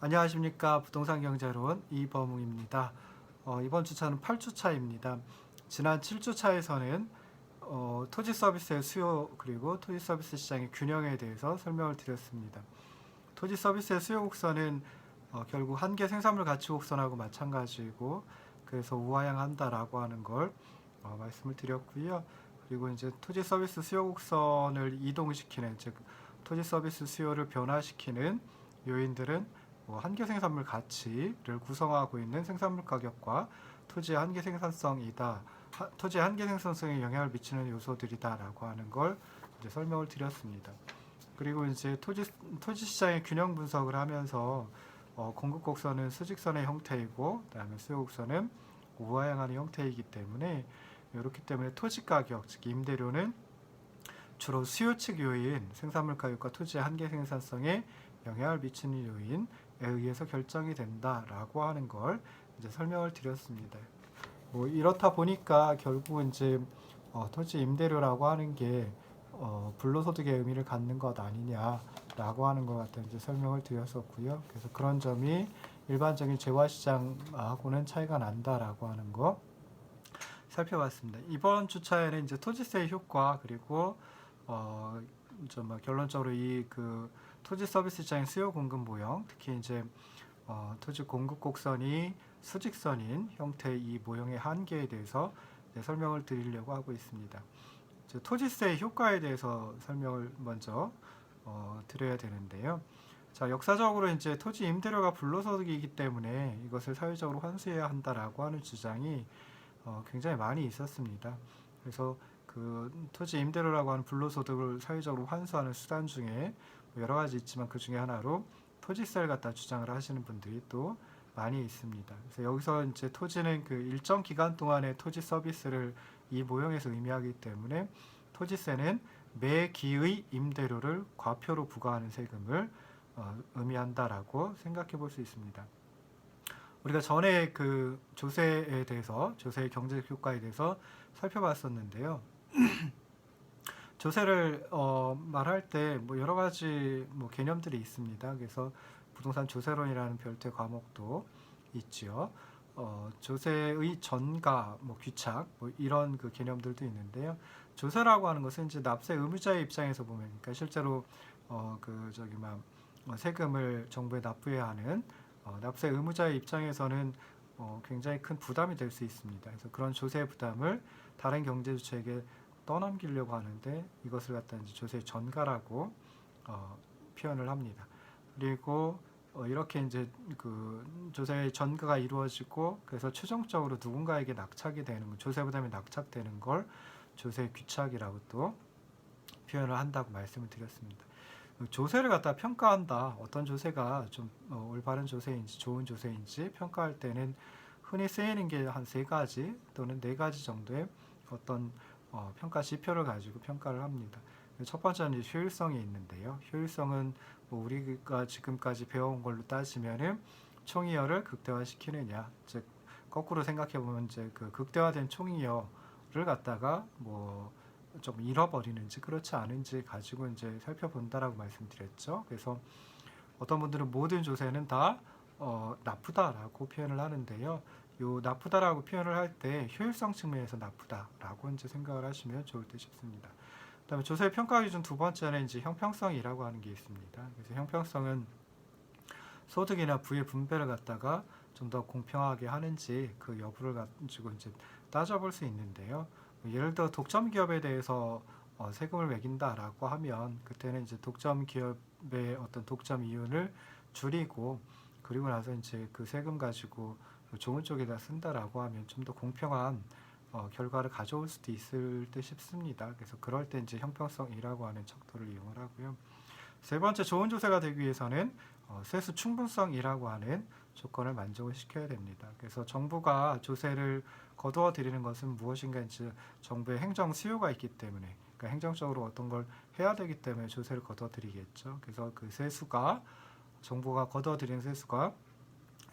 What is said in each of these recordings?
안녕하십니까. 부동산 경제론 이범웅입니다. 이번 주차는 8주차입니다. 지난 7주차에서는 토지 서비스의 수요 그리고 토지 서비스 시장의 균형에 대해서 설명을 드렸습니다. 토지 서비스의 수요 곡선은 결국 한계 생산물 가치 곡선하고 마찬가지고, 그래서 우하향한다라고 하는 걸 말씀을 드렸고요. 그리고 이제 토지 서비스 수요 곡선을 이동시키는, 즉 토지 서비스 수요를 변화시키는 요인들은 한계 생산물 가치를 구성하고 있는 생산물 가격과 토지의 한계 생산성이다. 토지의 한계 생산성에 영향을 미치는 요소들이다라고 하는 걸 이제 설명을 드렸습니다. 그리고 이제 토지 시장의 균형 분석을 하면서 공급 곡선은 수직선의 형태이고, 그다음에 수요 곡선은 우하향하는 형태이기 때문에, 이렇기 때문에 토지 가격, 즉 임대료는 주로 수요 측 요인, 생산물 가격과 토지의 한계 생산성에 영향을 미치는 요인에 의해서 결정이 된다라고 하는 걸 이제 설명을 드렸습니다. 이렇다 보니까 결국 이제 토지 임대료라고 하는 게 불로소득의 의미를 갖는 것 아니냐라고 하는 것 같은 이제 설명을 드렸었고요. 그래서 그런 점이 일반적인 재화시장하고는 차이가 난다라고 하는 거 살펴봤습니다. 이번 주차에는 이제 토지세 효과, 그리고 결론적으로 이 토지 서비스 시장의 수요 공급 모형, 특히 이제 토지 공급 곡선이 수직선인 형태의 이 모형의 한계에 대해서 설명을 드리려고 하고 있습니다. 토지세 효과에 대해서 설명을 먼저 드려야 되는데요. 자, 역사적으로 이제 토지 임대료가 불로소득이기 때문에 이것을 사회적으로 환수해야 한다라고 하는 주장이 굉장히 많이 있었습니다. 그래서 그 토지 임대료라고 하는 불로소득을 사회적으로 환수하는 수단 중에 여러 가지 있지만, 그 중에 하나로 토지세를 갖다 주장을 하시는 분들이 또 많이 있습니다. 그래서 여기서 이제 토지는 그 일정 기간 동안의 토지 서비스를 이 모형에서 의미하기 때문에, 토지세는 매 기의 임대료를 과표로 부과하는 세금을 의미한다라고 생각해 볼 수 있습니다. 우리가 전에 그 조세에 대해서, 조세의 경제적 효과에 대해서 살펴봤었는데요. 조세를 말할 때 여러 가지 개념들이 있습니다. 그래서 부동산 조세론이라는 별도의 과목도 있지요. 조세의 전가, 귀착, 이런 그 개념들도 있는데요. 조세라고 하는 것은 이제 납세 의무자의 입장에서 보면, 그러니까 실제로 세금을 정부에 납부해야 하는 납세 의무자의 입장에서는 굉장히 큰 부담이 될 수 있습니다. 그래서 그런 조세 부담을 다른 경제 주체에게 떠넘기려고 하는데, 이것을 갖다 이제 조세 전가라고 표현을 합니다. 그리고 이렇게 이제 그 조세 전가가 이루어지고, 그래서 최종적으로 누군가에게 낙착이 되는, 조세 부담이 낙착되는 걸 조세 귀착이라고 또 표현을 한다고 말씀을 드렸습니다. 조세를 갖다 평가한다, 어떤 조세가 좀 올바른 조세인지 좋은 조세인지 평가할 때는 흔히 쓰이는 게 한 3가지 또는 4가지 정도의 어떤 평가 지표를 가지고 평가를 합니다. 첫 번째는 효율성이 있는데요. 효율성은 우리가 지금까지 배워온 걸로 따지면은 총이여를 극대화시키느냐, 즉 거꾸로 생각해 보면 이제 그 극대화된 총이여를 갖다가 좀 잃어버리는지 그렇지 않은지 가지고 이제 살펴본다라고 말씀드렸죠. 그래서 어떤 분들은 모든 조세는 다 나쁘다라고 표현을 하는데요. 요 나쁘다라고 표현을 할 때 효율성 측면에서 나쁘다라고 이제 생각을 하시면 좋을 듯 싶습니다. 그다음에 조세 평가 기준 두 번째는 이제 형평성이라고 하는 게 있습니다. 그래서 형평성은 소득이나 부의 분배를 갖다가 좀 더 공평하게 하는지 그 여부를 가지고 이제 따져볼 수 있는데요. 예를 들어 독점 기업에 대해서 세금을 매긴다라고 하면, 그때는 이제 독점 기업의 어떤 독점 이윤을 줄이고, 그리고 나서 이제 그 세금 가지고 좋은 쪽에다 쓴다라고 하면 좀 더 공평한 결과를 가져올 수도 있을 듯 싶습니다. 그래서 그럴 때 이제 형평성이라고 하는 척도를 이용을 하고요. 세 번째, 좋은 조세가 되기 위해서는 세수 충분성이라고 하는 조건을 만족을 시켜야 됩니다. 그래서 정부가 조세를 거두어 드리는 것은 무엇인가, 이제 정부의 행정 수요가 있기 때문에, 그러니까 행정적으로 어떤 걸 해야 되기 때문에 조세를 거두어 드리겠죠. 그래서 그 세수가, 정부가 거두어 드리는 세수가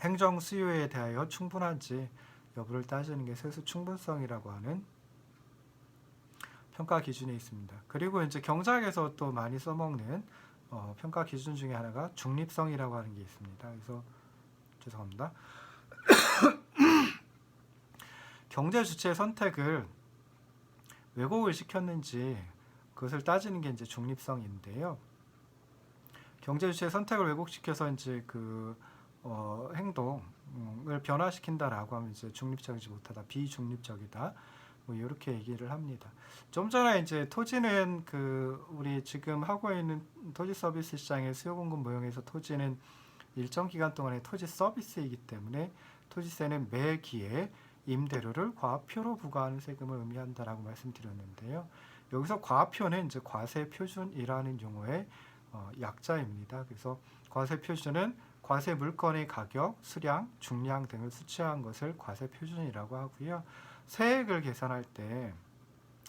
행정 수요에 대하여 충분한지 여부를 따지는 게 세수 충분성이라고 하는 평가 기준이 있습니다. 그리고 이제 경작에서 또 많이 써먹는 평가 기준 중에 하나가 중립성이라고 하는 게 있습니다. 그래서 죄송합니다. 경제 주체의 선택을 왜곡을 시켰는지 그것을 따지는 게 이제 중립성인데요. 경제 주체의 선택을 왜곡시켜서 이제 행동을 변화시킨다라고 하면 이제 중립적이지 못하다, 비중립적이다. 뭐 이렇게 얘기를 합니다. 좀 전에 이제 토지는 우리 지금 하고 있는 토지 서비스 시장의 수요 공급 모형에서 토지는 일정 기간 동안의 토지 서비스이기 때문에 토지세는 매기에 임대료를 과표로 부과하는 세금을 의미한다라고 말씀드렸는데요. 여기서 과표는 이제 과세 표준이라는 용어의 약자입니다. 그래서 과세 표준은 과세 물건의 가격, 수량, 중량 등을 수치한 것을 과세 표준이라고 하고요. 세액을 계산할 때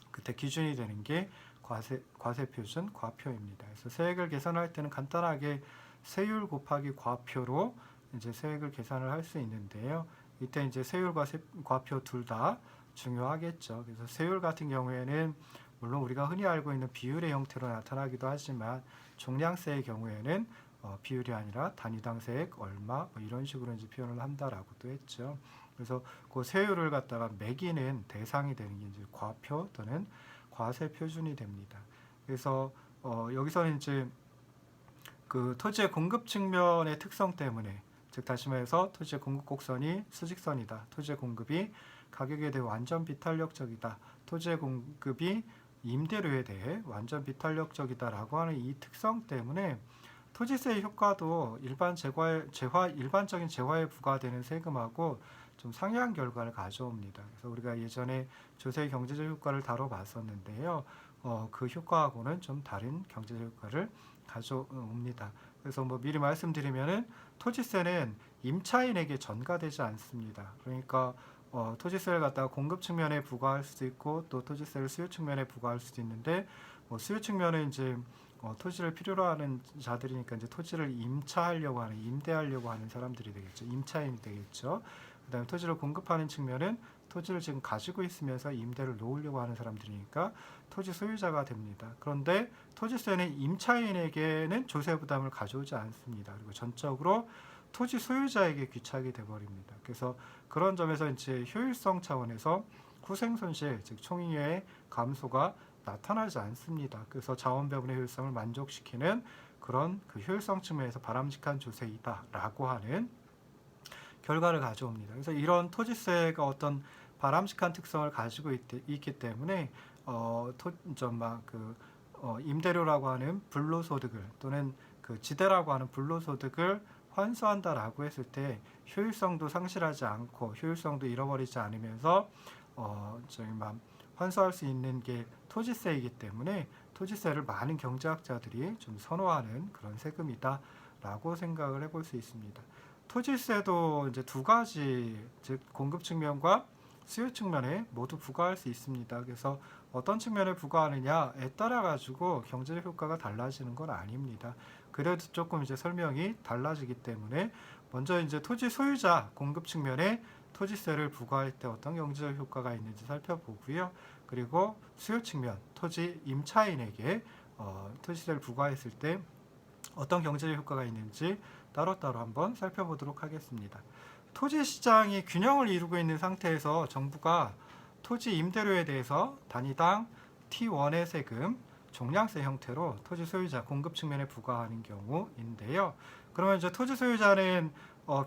그때 기준이 되는 게 과세 표준 과표입니다. 그래서 세액을 계산할 때는 간단하게 세율 곱하기 과표로 이제 세액을 계산을 할 수 있는데요. 이때 이제 세율과 과표 둘 다 중요하겠죠. 그래서 세율 같은 경우에는 물론 우리가 흔히 알고 있는 비율의 형태로 나타나기도 하지만 종량세의 경우에는 비율이 아니라 단위당 세액 얼마 뭐 이런 식으로 이제 표현을 한다라고도 했죠. 그래서 그 세율을 갖다가 매기는 대상이 되는 게 이제 과표 또는 과세 표준이 됩니다. 그래서 여기서는 이제 토지의 공급 측면의 특성 때문에, 즉 다시 말해서 토지의 공급 곡선이 수직선이다. 토지의 공급이 가격에 대해 완전 비탄력적이다. 토지의 공급이 임대료에 대해 완전 비탄력적이다라고 하는 이 특성 때문에 토지세의 효과도 일반적인 재화에 부과되는 세금하고 좀 상이한 결과를 가져옵니다. 그래서 우리가 예전에 조세의 경제적 효과를 다뤄봤었는데요. 그 효과하고는 좀 다른 경제적 효과를 가져옵니다. 그래서 뭐 미리 말씀드리면은 토지세는 임차인에게 전가되지 않습니다. 그러니까 토지세를 갖다가 공급 측면에 부과할 수도 있고 또 토지세를 수요 측면에 부과할 수도 있는데 수요 측면은 이제 토지를 필요로 하는 자들이니까 이제 토지를 임대하려고 하는 사람들이 되겠죠. 임차인이 되겠죠. 그다음에 토지를 공급하는 측면은 토지를 지금 가지고 있으면서 임대를 놓으려고 하는 사람들이니까 토지 소유자가 됩니다. 그런데 토지세는 임차인에게는 조세 부담을 가져오지 않습니다. 그리고 전적으로 토지 소유자에게 귀착이 돼버립니다. 그래서 그런 점에서 이제 효율성 차원에서 후생 손실, 즉 총이의 감소가 나타나지 않습니다. 그래서 자원 배분의 효율성을 만족시키는 그런 효율성 측면에서 바람직한 조세이다라고 하는 결과를 가져옵니다. 그래서 이런 토지세가 어떤 바람직한 특성을 가지고 있기 때문에 임대료라고 하는 불로소득을 또는 지대라고 하는 불로소득을 환수한다라고 했을 때 효율성도 상실하지 않고 효율성도 잃어버리지 않으면서 환수할 수 있는 게 토지세이기 때문에 토지세를 많은 경제학자들이 좀 선호하는 그런 세금이다라고 생각을 해볼 수 있습니다. 토지세도 이제 두 가지, 즉 공급 측면과 수요 측면에 모두 부과할 수 있습니다. 그래서 어떤 측면에 부과하느냐에 따라 가지고 경제적 효과가 달라지는 건 아닙니다. 그래도 조금 이제 설명이 달라지기 때문에 먼저 이제 토지 소유자 공급 측면에 토지세를 부과할 때 어떤 경제적 효과가 있는지 살펴보고요. 그리고 수요 측면 토지 임차인에게 토지세를 부과했을 때 어떤 경제적 효과가 있는지 따로따로 한번 살펴보도록 하겠습니다. 토지 시장이 균형을 이루고 있는 상태에서 정부가 토지 임대료에 대해서 단위당 T1의 세금, 종량세 형태로 토지 소유자 공급 측면에 부과하는 경우인데요. 그러면 이제 토지 소유자는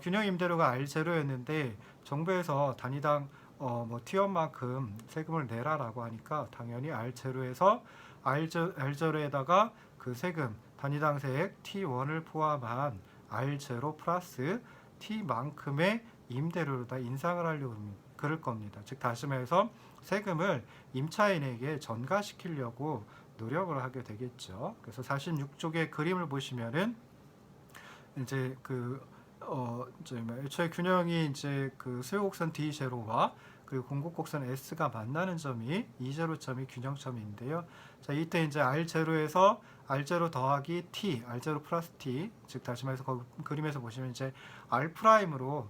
균형 임대료가 R0였는데 정부에서 단위당 T1만큼 세금을 내라라고 하니까 당연히 R0에서 R0에다가 그 세금 단위당 세액 T1을 포함한 R0 플러스 T만큼의 임대료로 다 인상을 하려고 그럴 겁니다. 즉 다시 말해서 세금을 임차인에게 전가시키려고 노력을 하게 되겠죠. 그래서 46쪽의 그림을 보시면은 이제 애초에 균형이 이제 수요 곡선 D0와 그리고 공급 곡선 S가 만나는 점이 E0점이 균형점인데요. 자, 이때 이제 R0에서 R0 더하기 T, R0 플러스 T, 즉 다시 말해서 그림에서 보시면 이제 R 프라임으로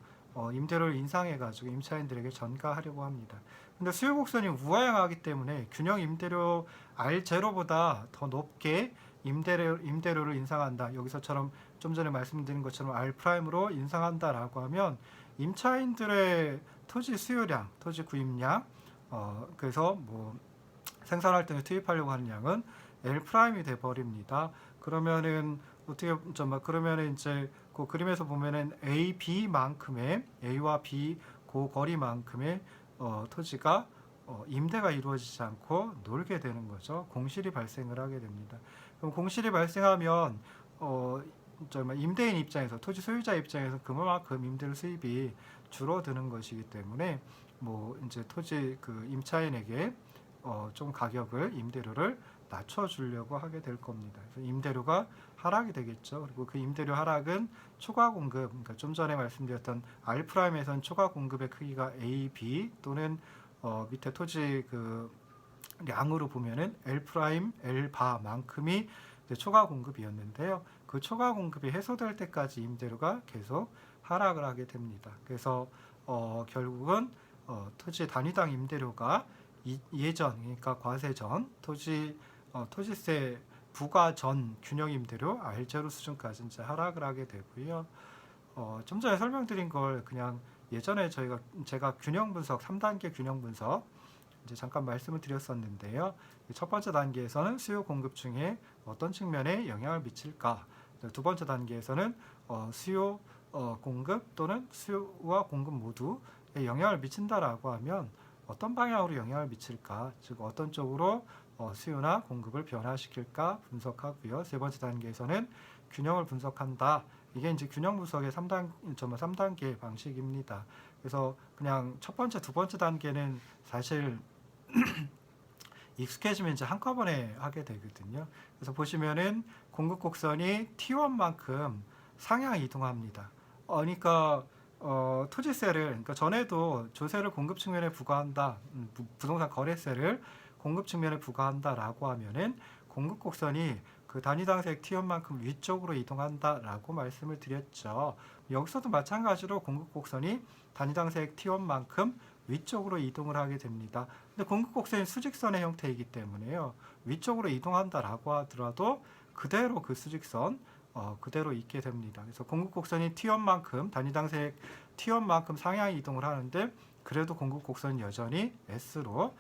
임대료를 인상해가지고 임차인들에게 전가하려고 합니다. 근데 수요 곡선이 우하향하기 때문에 균형 임대료 R0보다 더 높게 임대료를 인상한다. 여기서처럼 좀 전에 말씀드린 것처럼 R''로 인상한다라고 하면 임차인들의 토지 수요량, 토지 구입량, 그래서 뭐 생산 활동에 투입하려고 하는 양은 L''이 돼 버립니다. 그러면은 어떻게 그러면은 이제 그 그림에서 보면은 A, B만큼의 A와 B 그 거리만큼의 토지가 임대가 이루어지지 않고 놀게 되는 거죠. 공실이 발생을 하게 됩니다. 그럼 공실이 발생하면 임대인 입장에서 토지 소유자 입장에서 그만큼 임대료 수입이 줄어드는 것이기 때문에 뭐 이제 토지 그 임차인에게 좀 가격을 임대료를 낮춰주려고 하게 될 겁니다. 그래서 임대료가 하락이 되겠죠. 그리고 그 임대료 하락은 초과 공급, 그러니까 좀 전에 말씀드렸던 R''에선 초과 공급의 크기가 A, B 또는 밑에 토지 그 량으로 보면은 L''L바만큼이 초과 공급이었는데요. 그 초과 공급이 해소될 때까지 임대료가 계속 하락을 하게 됩니다. 그래서 결국은 토지 단위당 임대료가 예전, 그러니까 과세 전 토지세 부과 전 균형 임대료 R0 수준까지 이제 하락을 하게 되고요. 좀 전에 설명드린 걸 그냥 예전에 제가 균형 분석 3단계 균형 분석 이제 잠깐 말씀을 드렸었는데요. 첫 번째 단계에서는 수요 공급 중에 어떤 측면에 영향을 미칠까? 두 번째 단계에서는 수요 공급 또는 수요와 공급 모두에 영향을 미친다라고 하면 어떤 방향으로 영향을 미칠까? 즉 어떤 쪽으로 수요나 공급을 변화시킬까 분석하고요. 세 번째 단계에서는 균형을 분석한다. 이게 이제 균형 분석의 3단계 방식입니다. 그래서 그냥 첫 번째, 두 번째 단계는 사실 익숙해지면 이제 한꺼번에 하게 되거든요. 그래서 보시면은 공급 곡선이 T1만큼 상향 이동합니다. 그러니까 토지세를, 그러니까 전에도 조세를 공급 측면에 부과한다, 부동산 거래세를 공급 측면에 부과한다라고 하면은 공급 곡선이 그 단위당 세액 T1만큼 위쪽으로 이동한다라고 말씀을 드렸죠. 여기서도 마찬가지로 공급 곡선이 단위당 세액 T1만큼 위쪽으로 이동을 하게 됩니다. 근데 공급 곡선이 수직선의 형태이기 때문에요. 위쪽으로 이동한다라고 하더라도 그대로 그 수직선 그대로 있게 됩니다. 그래서 공급 곡선이 T1만큼 단위당 세액 T1만큼 상향 이동을 하는데 그래도 공급 곡선은 여전히 S로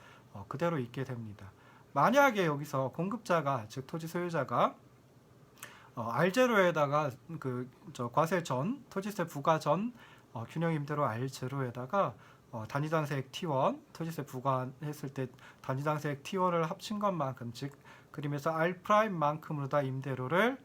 그대로 있게 됩니다. 만약에 여기서 공급자가 즉 토지 소유자가 R0에다가 과세 전 토지세 부과 전 균형 임대료 R0에다가 단위당 세액 T1 토지세 부과했을 때 단위당 세액 T1을 합친 것만큼 즉 그림에서 R''만큼으로 다 임대료를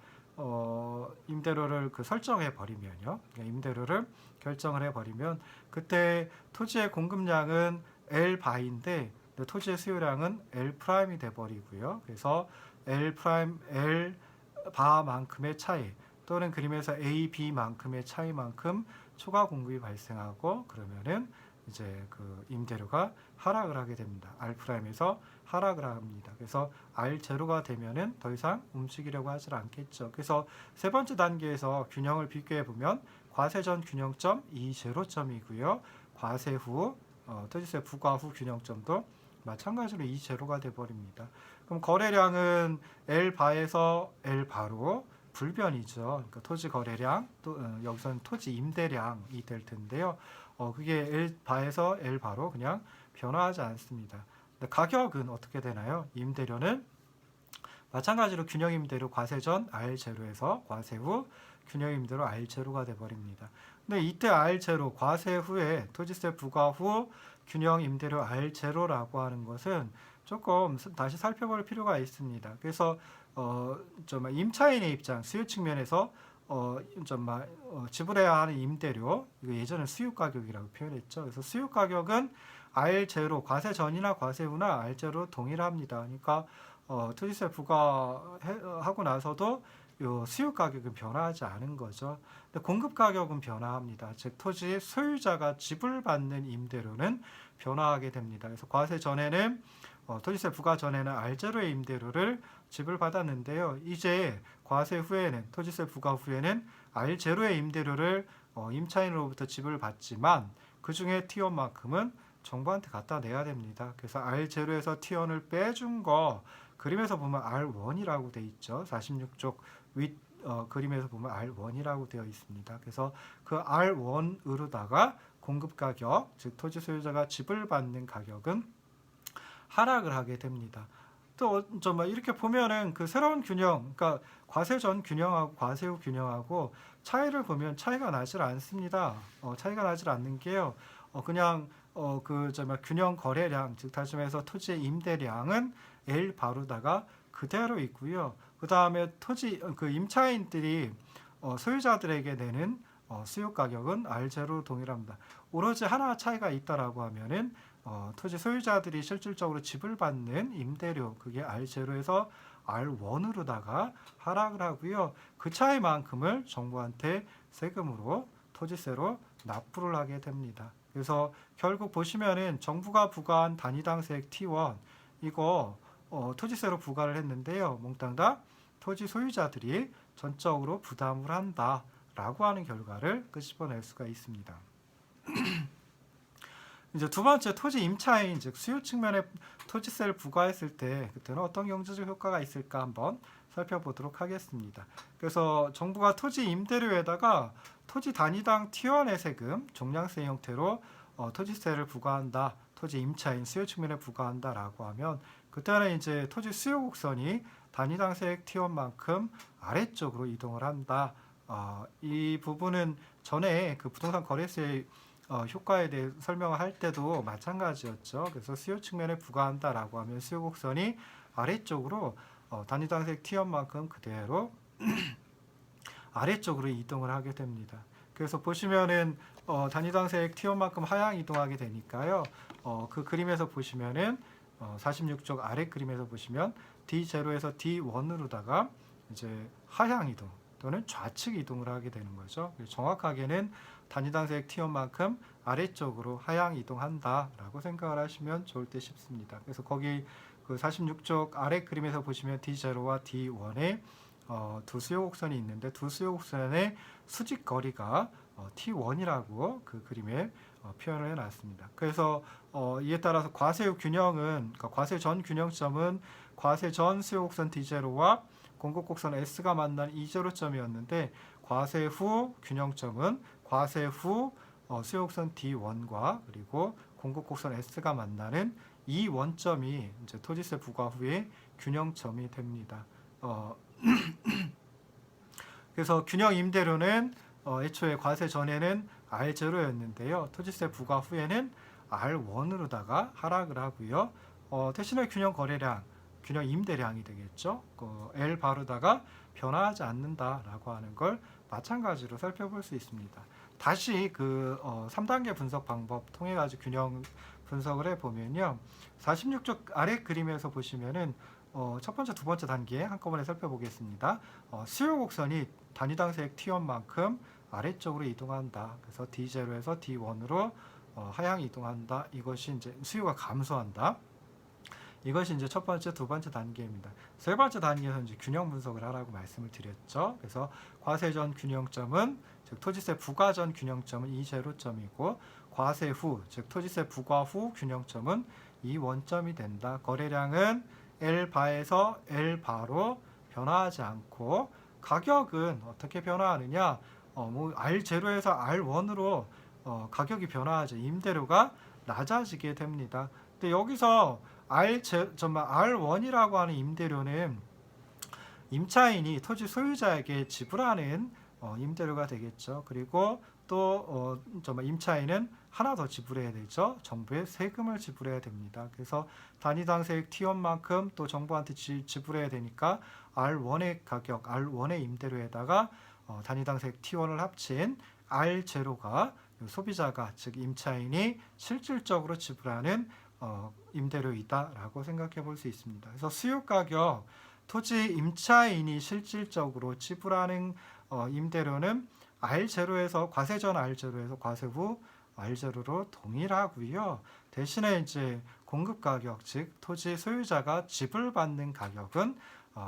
설정해 버리면요. 임대료를 결정을 해 버리면 그때 토지의 공급량은 L바인데 토지의 수요량은 L''이 돼 버리고요. 그래서 L'바만큼의 차이 또는 그림에서 A, B만큼의 차이만큼 초과 공급이 발생하고 그러면은 이제 그 임대료가 하락을 하게 됩니다. R''에서 하락을 합니다. 그래서 R0가 되면은 더 이상 움직이려고 하지 않겠죠. 그래서 세 번째 단계에서 균형을 비교해 보면 과세 전 균형점 E0점이고요. 과세 후 토지세 부과 후 균형점도 마찬가지로 E0가 돼 버립니다. 그럼 거래량은 L바에서 L바로 불변이죠. 그러니까 토지 거래량 또 여기서는 토지 임대량이 될 텐데요. 그게 L바에서 L바로 그냥 변화하지 않습니다. 근데 가격은 어떻게 되나요? 임대료는 마찬가지로 균형 임대료 과세 전 R0에서 과세 후 균형 임대료 R0가 돼 버립니다. 근데 이때 R0 과세 후에 토지세 부과 후 균형 임대료 R0라고 하는 것은 조금 다시 살펴볼 필요가 있습니다. 그래서 임차인의 입장, 수요 측면에서 지불해야 하는 임대료, 이거 예전에 수요 가격이라고 표현했죠. 그래서 수요 가격은 R0 과세 전이나 과세 후나 R0 동일합니다. 그러니까 토지세 부과하고 나서도 요 수요 가격은 변화하지 않은 거죠. 근데 공급 가격은 변화합니다. 즉 토지 소유자가 지불받는 임대료는 변화하게 됩니다. 그래서 과세 전에는 토지세 부과 전에는 R0의 임대료를 지불받았는데요. 이제 과세 후에는 토지세 부과 후에는 R0의 임대료를 임차인으로부터 지불받지만 그 중에 T1만큼은 정부한테 갖다 내야 됩니다. 그래서 R0에서 T1을 빼준 거 그림에서 보면 R1이라고 되어 있죠. 46쪽 윗 그림에서 보면 R1이라고 되어 있습니다. 그래서 그 R1으로다가 공급 가격, 즉 토지 소유자가 집을 받는 가격은 하락을 하게 됩니다. 또 이렇게 보면은 그 새로운 균형, 그러니까 과세 전 균형하고 과세 후 균형하고 차이를 보면 차이가 나질 않습니다. 차이가 나질 않는 게요. 그냥 균형 거래량, 즉 다시 말해서 토지의 임대량은 L 바로다가 그대로 있고요. 그 다음에 토지 그 임차인들이 소유자들에게 내는 수요 가격은 R0로 동일합니다. 오로지 하나 차이가 있다라고 하면은 토지 소유자들이 실질적으로 집을 받는 임대료, 그게 R0에서 R1으로다가 하락을 하고요. 그 차이만큼을 정부한테 세금으로 토지세로 납부를 하게 됩니다. 그래서 결국 보시면은 정부가 부과한 단위당 세액 T1 이거 토지세로 부과를 했는데요. 몽땅 다 토지 소유자들이 전적으로 부담을 한다라고 하는 결과를 끄집어낼 수가 있습니다. 이제 두 번째, 토지 임차인, 즉 수요 측면에 토지세를 부과했을 때 그때는 어떤 경제적 효과가 있을까 한번 살펴보도록 하겠습니다. 그래서 정부가 토지 임대료에다가 토지 단위당 T1의 세금, 종량세 형태로 토지세를 부과한다, 토지 임차인 수요 측면에 부과한다라고 하면 그때는 이제 토지 수요 곡선이 단위당 세액 T1만큼 아래쪽으로 이동을 한다. 이 부분은 전에 그 부동산 거래세 효과에 대해 설명을 할 때도 마찬가지였죠. 그래서 수요 측면에 부과한다라고 하면 수요 곡선이 아래쪽으로 단위당 세액 T1만큼 그대로 아래쪽으로 이동을 하게 됩니다. 그래서 보시면은 단위당 세액 T1만큼 하향 이동하게 되니까요. 그 그림에서 보시면은 46쪽 아래 그림에서 보시면 D0에서 D1으로다가 이제 하향 이동 또는 좌측 이동을 하게 되는 거죠. 정확하게는 단위당 세액 T1만큼 아래쪽으로 하향 이동한다라고 생각을 하시면 좋을 듯 싶습니다. 그래서 거기 그 46쪽 아래 그림에서 보시면 D0와 D1에 두 수요 곡선이 있는데 두 수요 곡선의 수직 거리가 T1이라고 그 그림에 표현을 해놨습니다. 그래서 이에 따라서 과세 후 균형은, 그러니까 과세 전 균형점은 과세 전 수요 곡선 D0와 공급 곡선 S가 만난 E0점이었는데 과세 후 균형점은 과세 후 수요 곡선 D1과 그리고 공급 곡선 S가 만나는 이 원점이 이제 토지세 부과 후에 균형점이 됩니다. 그래서 균형 임대료는 애초에 과세 전에는 R0였는데요. 토지세 부과 후에는 R1으로다가 하락을 하고요. 대신에 균형 거래량, 균형 임대량이 되겠죠. L 바로다가 변화하지 않는다라고 하는 걸 마찬가지로 살펴볼 수 있습니다. 다시 그 3단계 분석 방법 통해 가지고 균형 분석을 해보면요. 46쪽 아래 그림에서 보시면은 첫 번째, 두 번째 단계 한꺼번에 살펴보겠습니다. 수요 곡선이 단위당 세액 T1만큼 아래쪽으로 이동한다. 그래서 D0에서 D1으로 하향 이동한다. 이것이 이제 수요가 감소한다. 이것이 이제 첫 번째, 두 번째 단계입니다. 세 번째 단계에서 이제 균형 분석을 하라고 말씀을 드렸죠. 그래서 과세 전 균형점은, 즉 토지세 부과 전 균형점은 E0점이고, 과세 후, 즉 토지세 부과 후 균형점은 이 원점이 된다. 거래량은 L 바에서 L 바로 변화하지 않고, 가격은 어떻게 변화하느냐? R0에서 R1으로 가격이 변화하죠. 임대료가 낮아지게 됩니다. 근데 여기서 R1이라고 하는 임대료는 임차인이 토지 소유자에게 지불하는 임대료가 되겠죠. 그리고 또 임차인은 하나 더 지불해야 되죠. 정부에 세금을 지불해야 됩니다. 그래서 단위당 세액 T1만큼 또 정부한테 지불해야 되니까 R1의 가격, R1의 임대료에다가 단위당 세액 T1을 합친 R0가 소비자가, 즉 임차인이 실질적으로 지불하는 임대료이다라고 생각해 볼 수 있습니다. 그래서 수요 가격, 토지 임차인이 실질적으로 지불하는 임대료는 R0에서 과세 전 R0에서 과세 후 R0로 동일하고요. 대신에 이제 공급 가격, 즉 토지 소유자가 지불받는 가격은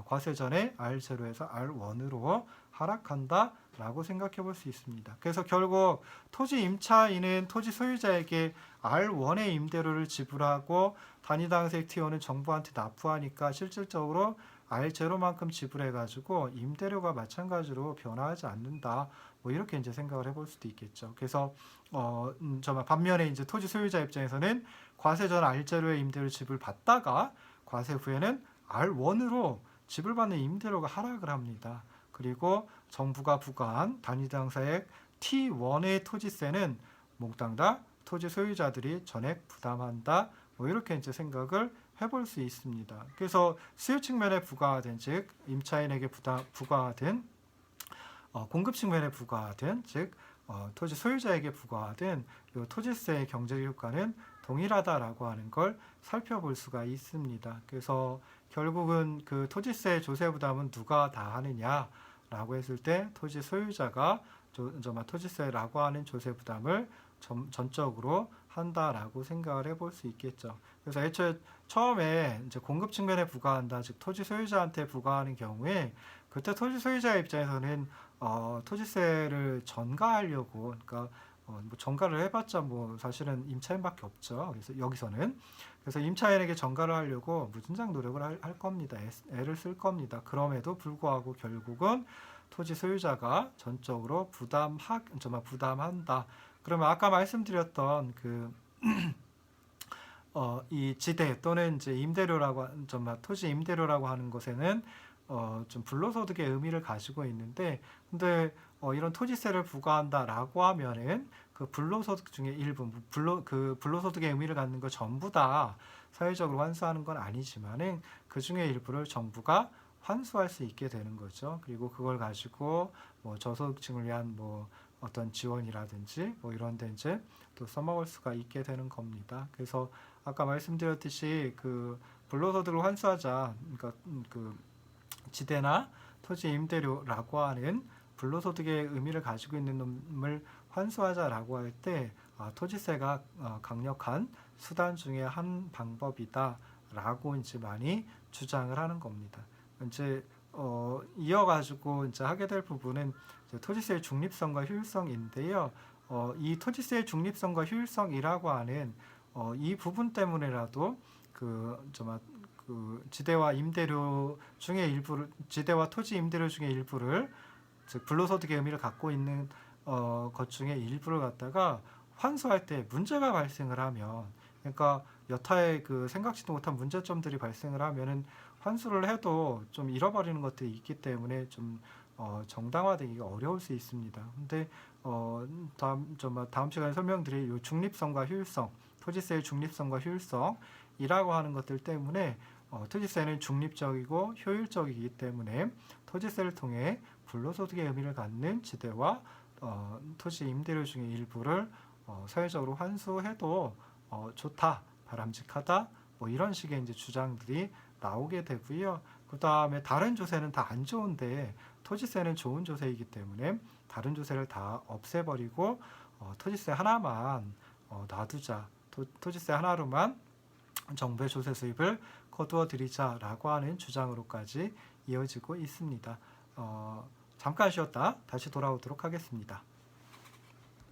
과세 전에 R0에서 R1으로 하락한다 라고 생각해 볼 수 있습니다. 그래서 결국 토지 임차인은 토지 소유자에게 R1의 임대료를 지불하고 단위당색 T1은 정부한테 납부하니까 실질적으로 R0만큼 지불해가지고 임대료가 마찬가지로 변화하지 않는다. 뭐 이렇게 이제 생각을 해볼 수도 있겠죠. 그래서 반면에 이제 토지 소유자 입장에서는 과세 전 R0의 임대료 지불받다가 과세 후에는 R1으로 지불받는 임대료가 하락을 합니다. 그리고 정부가 부과한 단위당사액 T1의 토지세는 몽땅 다 토지 소유자들이 전액 부담한다. 뭐 이렇게 이제 생각을 해볼 수 있습니다. 그래서 수요 측면에 부과하든 즉 임차인에게 부과하든 공급 측면에 부과하든 즉 토지 소유자에게 부과하든 이 토지세의 경제 효과는 동일하다라고 하는 걸 살펴볼 수가 있습니다. 그래서 결국은 그 토지세 조세 부담은 누가 다 하느냐라고 했을 때 토지 소유자가 토지세라고 하는 조세 부담을 전적으로 한다라고 생각을 해볼 수 있겠죠. 그래서 애초에 처음에 이제 공급 측면에 부과한다, 즉 토지 소유자한테 부과하는 경우에 그때 토지 소유자 입장에서는 토지세를 전가하려고, 그러니까 뭐 전가를 해봤자 뭐 사실은 임차인밖에 없죠. 그래서 여기서는 그래서 임차인에게 전가를 하려고 무진장 노력을 할 겁니다. 애를 쓸 겁니다. 그럼에도 불구하고 결국은 토지 소유자가 전적으로 부담한다. 그러면 아까 말씀드렸던 이 지대 또는 이제 임대료라고 토지 임대료라고 하는 것에는 좀 불로소득의 의미를 가지고 있는데, 근데 이런 토지세를 부과한다라고 하면은 그 불로소득 중에 일부, 불로소득의 의미를 갖는 거 전부 다 사회적으로 환수하는 건 아니지만은 그 중에 일부를 정부가 환수할 수 있게 되는 거죠. 그리고 그걸 가지고 뭐 저소득층을 위한 뭐 어떤 지원이라든지 뭐 이런 데 이제 또 써먹을 수가 있게 되는 겁니다. 그래서 아까 말씀드렸듯이 그 불로소득을 환수하자, 그러니까 그 지대나 토지 임대료라고 하는 불로소득의 의미를 가지고 있는 놈을 환수하자라고 할 때 토지세가 강력한 수단 중에 한 방법이다라고 이제 많이 주장을 하는 겁니다. 이제 이어가지고 이제 하게 될 부분은 이제 토지세의 중립성과 효율성인데요. 이 토지세의 중립성과 효율성이라고 하는 이 부분 때문에라도 그 지대와 임대료 중에 일부를, 지대와 토지 임대료 중에 일부를, 즉 불로소득의 의미를 갖고 있는 것 중에 일부를 갖다가 환수할 때 문제가 발생을 하면, 그러니까 여타의 그 생각지도 못한 문제점들이 발생을 하면은 환수를 해도 좀 잃어버리는 것들이 있기 때문에 좀 정당화되기가 어려울 수 있습니다. 근데 다음 시간에 설명드릴 이 중립성과 효율성, 토지세의 중립성과 효율성이라고 하는 것들 때문에 토지세는 중립적이고 효율적이기 때문에 토지세를 통해 불로소득의 의미를 갖는 지대와 토지 임대료 중의 일부를 사회적으로 환수해도 좋다, 바람직하다, 뭐 이런 식의 이제 주장들이 나오게 되고요. 그 다음에 다른 조세는 다 안 좋은데 토지세는 좋은 조세이기 때문에 다른 조세를 다 없애버리고 토지세 하나만 놔두자, 토지세 하나로만 정부의 조세 수입을 거두어 드리자라고 하는 주장으로까지 이어지고 있습니다. 잠깐 쉬었다 다시 돌아오도록 하겠습니다.